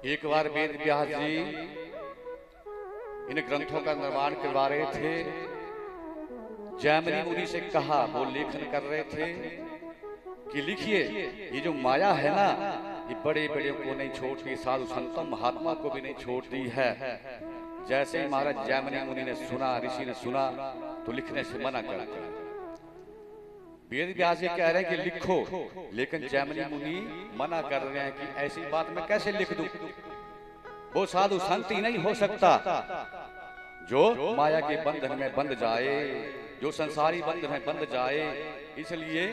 एक बार वेद व्यास जी इन ग्रंथों का निर्माण करवा रहे थे। जैमिनी मुनि से कहा, वो लेखन कर रहे थे कि लिखिए, ये जो माया है ना, ये बड़े बड़े को नहीं छोड़ती, साधु संतों महात्मा को भी नहीं छोड़ती है। जैसे ही महाराज जैमिनी मुनि ने सुना, ऋषि ने सुना, तो लिखने से मना कर दिया। वेद व्यास जी कह रहे हैं कि लिखो, लेकिन जैमिनी मुनि मना कर रहे हैं कि ऐसी बात मैं कैसे लिख दूं, वो साधु संत ही नहीं हो सकता जो माया के बंधन में बंध जाए, जो संसारी बंधन में बंध जाए। इसलिए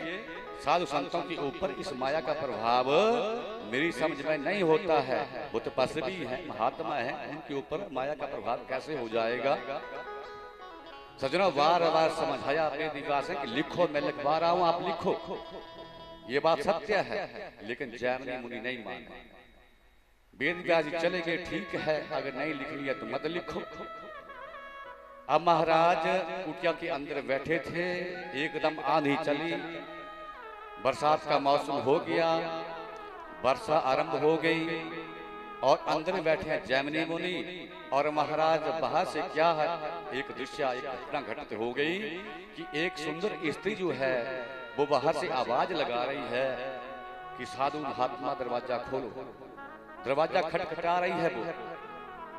साधु संतों के ऊपर इस माया का प्रभाव मेरी समझ में नहीं होता है। वो तो तपस्वी है, महात्मा है, उनके ऊपर माया का प्रभाव कैसे हो जाएगा। सज्जनों, बार बार समझाया वेद व्यास है कि लिखो, मैं लिखवा रहा हूं, आप लिखो, ये बात सत्य है। लेकिन जैमिनी मुनि नहीं माने। वेद व्यास जी चले गए, ठीक है, अगर नहीं लिख लिया तो मत लिखो। अब महाराज कुटिया के अंदर बैठे थे, एकदम आंधी चली, बरसात का मौसम हो गया, वर्षा आरंभ हो गई और अंदर बैठे हैं जैमिनी मुनि और महाराज। बाहर से क्या है, एक दृश्य, एक घटना घटित हो गई कि एक सुंदर स्त्री जो है वो बाहर से आवाज लगा रही है कि साधु महात्मा दरवाजा खोलो। दरवाजा खटखटा रही है वो।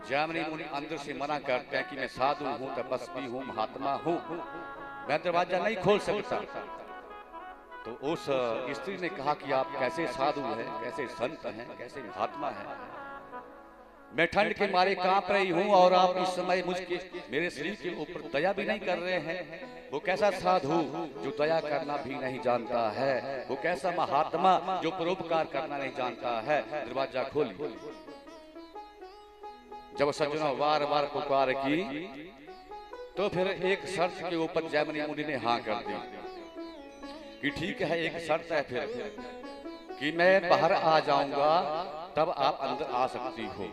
जैमिनी मुनि अंदर से मना करते हैं कि मैं साधु हूं, तपस्वी हूं, महात्मा हूं, मैं दरवाजा नहीं खोल सकता। तो उस स्त्री ने कहा कि आप कैसे साधु हैं, कैसे संत हैं, कैसे महात्मा हैं, मैं ठंड के मारे कांप रही हूं और आप इस समय मुझके मेरे शरीर के ऊपर दया भी नहीं कर रहे हैं। वो कैसा साधु जो दया करना भी नहीं जानता है, वो कैसा महात्मा जो परोपकार करना नहीं जानता है, दरवाजा खोलिए। जब सज्जनों बार बार पुकार की तो फिर एक शर्त के ऊपर जैमिनी मुनि ने हाँ कर दी कि ठीक है, एक शर्त है फिर कि मैं बाहर आ जाऊंगा तब आप अंदर आ सकती हो।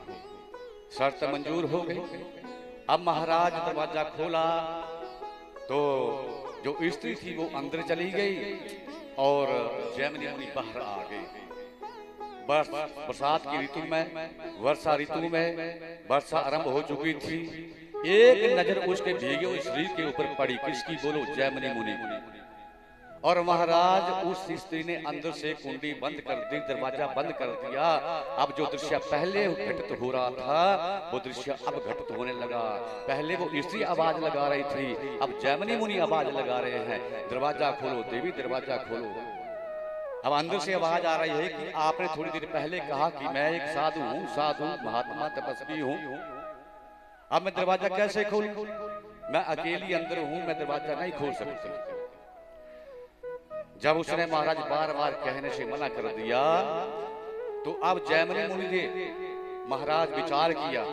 शर्त मंजूर हो गई। अब महाराज दरवाजा खोला तो जो स्त्री थी वो अंदर चली गई और जैमिनी मुनि बाहर आ गए। बरसात की ऋतु में, वर्षा ऋतु में वर्षा आरंभ हो चुकी थी। एक नजर उसके भीगे हुए शरीर के ऊपर पड़ी। किसकी? बोलो, जैमिनी मुनि। और महाराज उस स्त्री ने अंदर से कुंडी बंद कर दी, दरवाजा बंद कर दिया। अब जो दृश्य पहले घटित हो रहा था वो दृश्य अब घटित होने लगा। पहले वो स्त्री आवाज लगा रही थी, अब जैमिनी मुनि आवाज लगा रहे हैं, दरवाजा खोलो देवी, दरवाजा खोलो। अब अंदर से आवाज आ रही है कि आपने थोड़ी देर पहले कहा कि मैं एक साधु हूँ, साधु महात्मा तपस्वी हूँ, अब मैं दरवाजा कैसे खोलूं? मैं अकेली अंदर हूँ, मैं दरवाजा नहीं खोल सकती। जब उसने महाराज बार बार कहने से मना कर दिया तो अब जैमिनी मुनि ने महाराज विचार किया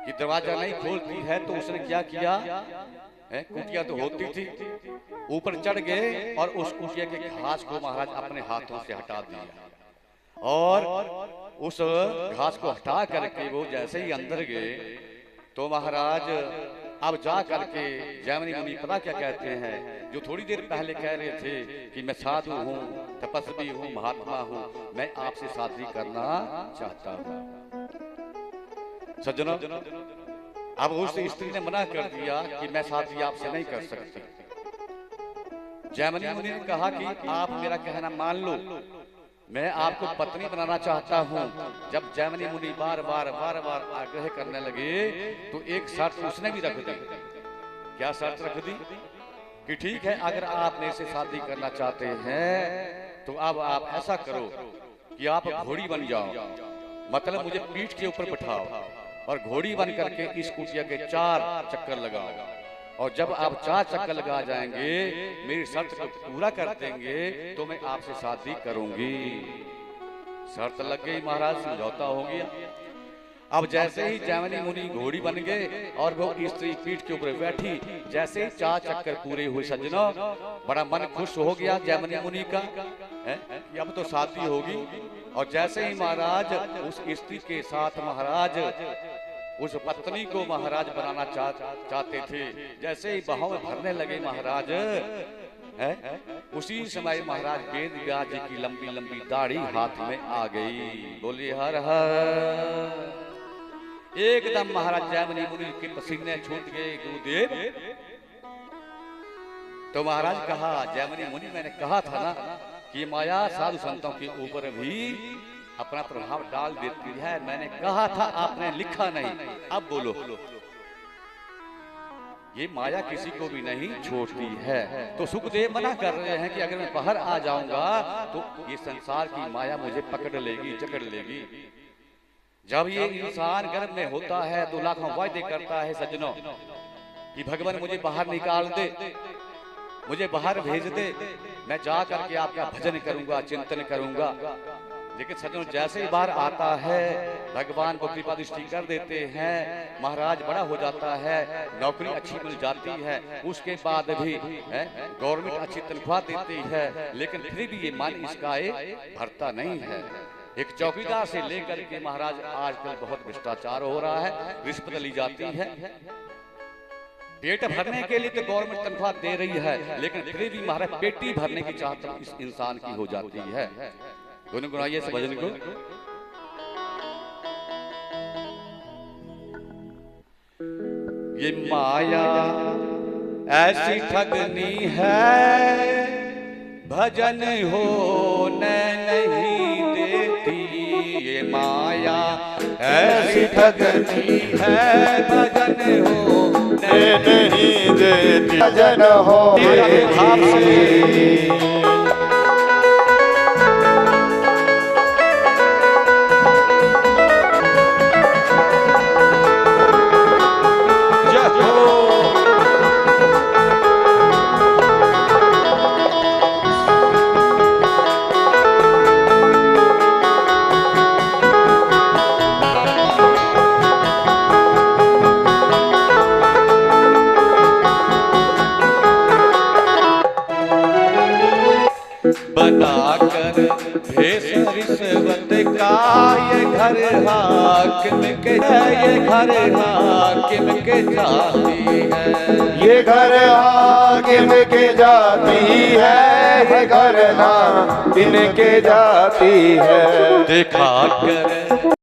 कि दरवाजा नहीं खोलती है, तो उसने क्या किया, कुटिया तो होती थी, ऊपर चढ़ गए और उस कुटिया के घास को महाराज अपने हाथों से हटा दिया। और उस घास को हटा करके वो जैसे ही अंदर गए तो महाराज अब जा करके जैमिनी मुनि पता क्या कहते हैं, जो थोड़ी देर पहले कह रहे थे कि मैं साधु हूँ, तपस्वी हूँ, महात्मा हूँ, मैं आपसे शादी करना चाहता हूँ। सज्जनों, अब उस स्त्री ने मना कर दिया कि मैं शादी आपसे नहीं कर सकती। जैमिनी मुनि ने कहा कि आप मेरा कहना मान लो, मैं आपको पत्नी बनाना चाहता हूँ। जब जैमिनी मुनि बार बार आग्रह करने लगे तो एक शर्त उसने भी रख दी। क्या शर्त रख दी? कि ठीक है, अगर आप मेरे से शादी करना चाहते हैं तो अब आप ऐसा करो कि आप घोड़ी बन जाओ, मतलब मुझे पीठ के ऊपर बिठाओ और घोड़ी बन करके इस कुटिया के 4 चक्कर लगाओ, और जब आप 4 चक्कर लगा जाएंगे, मेरी शर्त को पूरा कर देंगे तो मैं आपसे शादी करूंगी। शर्त लग गई, महाराज समझौता हो गया। अब जैसे ही जैमिनी मुनि घोड़ी बन गए और वो स्त्री पीठ के ऊपर बैठी, जैसे ही 4 चक्कर पूरे हुए सज्जनों, बड़ा मन खुश हो गया जैमिनी मुनि का कि अब तो शादी होगी। और जैसे ही महाराज उस स्त्री के साथ महाराज उस पत्नी को महाराज बनाना चाहते थे, जैसे ही बाहों में भरने लगे महाराज, है? उसी समय महाराज वेद व्यास जी की लंबी लंबी दाढ़ी हाथ में आ गई। बोलिए हर हर। एकदम महाराज जैमिनी मुनि के पसीने छूट गए। गुरुदेव, तो महाराज कहा, जैमिनी मुनि मैंने कहा था ना कि माया साधु संतों के ऊपर भी अपना प्रभाव डाल देती है। मैंने कहा था, आपने लिखा नहीं। अब बोलो, ये माया किसी को भी नहीं छोड़ती है। तो सुखदेव मना कर रहे हैं कि अगर मैं बाहर आ जाऊंगा तो ये संसार की माया मुझे पकड़ लेगी, जकड़ लेगी। जब ये इंसान गर्भ में होता है तो लाखों वायदे करता है सज्जनों कि भगवान मुझे बाहर निकाल दे, मुझे बाहर भेज दे, मैं जा करके आपका भजन करूंगा, चिंतन करूंगा। लेकिन सज्जनों जैसे ही बाहर आता है भगवान को कृपा दृष्टि कर देते हैं, महाराज बड़ा हो जाता है, नौकरी अच्छी मिल जाती है, उसके बाद भी गवर्नमेंट अच्छी तनख्वाह देती है, लेकिन फिर भी ये मन इसका भरता नहीं है। एक चौकीदार से लेकर के महाराज आजकल बहुत भ्रष्टाचार हो रहा है, रिश्वत ली जाती है। पेट भरने के लिए तो गवर्नमेंट तनख्वाह दे रही है, लेकिन फिर भी महाराज पेटी भरने की चाहत इस इंसान की हो जाती है। गुनगुनाइए इस भजन को। ये माया ऐसी ठगनी है, भजन होने नहीं देती। ये माया ऐसी ठगनी है, भजन होने नहीं देती। भजन हो भाव से बनाकर भेष रिश्वत का ये घर हाकिम के, ये घर हाकिम के जाती है। ये घर हाकिम के जाती है, ये घर हाकिम के जाती है। देखा कर